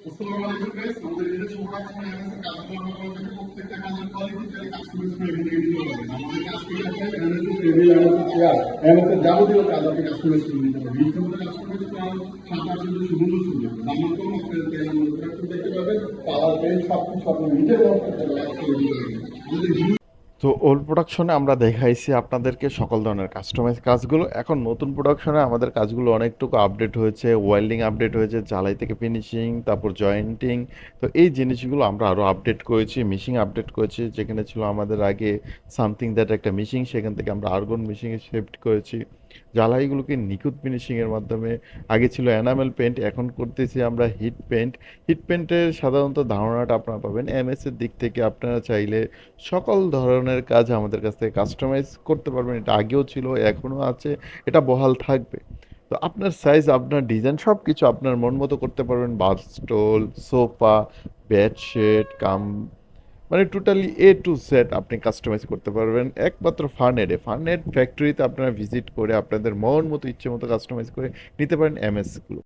আসসালামু আলাইকুম গাইস, আমাদের নিজস্ব প্রোডাকশন এমএসএ কাজ করার মধ্যে প্রত্যেকটা কাজের কোয়ালিটি চাই কাস্টমাইজ করে এখান থেকে নিতে পারবেন। আমাদের কাছ থেকে আপনি MSA table, MSA chair, MSA যাবতীয় কাজ আপনি কাস্টমাইজ করে নিতে পারবেন। ইচ্ছামতো কাস্টমাইজ করার 7-8 দিন সুবন্ধ সুযোগ। আমার কোনো আপনার চাই আমাদের প্রোডাকশন দেখতে পাবেন, পাওয়ার পেন সবকিছু আপনি নিজের মতো করে কাজ করে দিতে পারবেন। আমাদের তো ওল্ড প্রোডাকশনে আমরা দেখাইছি আপনাদেরকে সকল ধরনের কাস্টমাইজ কাজগুলো। এখন নতুন প্রোডাকশনে আমাদের কাজগুলো অনেকটুকু আপডেট হয়েছে, ওয়েল্ডিং আপডেট হয়েছে, ঝালাই থেকে ফিনিশিং, তারপর জয়েন্টিং। তো এই জিনিসগুলো আমরা আরও আপডেট করেছি, মিশিং আপডেট করেছি। যেখানে ছিল আমাদের আগে সামথিং দ্যাট একটা মিশিং, সেখান থেকে আমরা আর্গন মিশিংয়ে শিফট করেছি। জ্বালাইগুলোকে নিখুঁত ফিনিশিংয়ের মাধ্যমে, আগে ছিল এনামেল পেন্ট, এখন করতেছি আমরা হিট পেন্ট। হিট পেন্টের সাধারণত ধারণাটা আপনারা পাবেন এমএসের দিক থেকে। আপনারা চাইলে সকল ধরনের কাজ আমাদের কাছ থেকে কাস্টমাইজ করতে পারবেন। এটা আগেও ছিল, এখনও আছে, এটা বহাল থাকবে। তো আপনার সাইজ, আপনার ডিজাইন সব কিছু আপনার মন মতো করতে পারবেন। বার স্টোল, সোফা, বেডশিট কাম, মানে টোটালি এ টু জেড আপনি কাস্টমাইজ করতে পারবেন একমাত্র ফারনেডে। ফারনেড ফ্যাক্টরিতে আপনারা ভিজিট করে আপনাদের মন মতো ইচ্ছে মতো কাস্টমাইজ করে নিতে পারেন এমএসগুলো।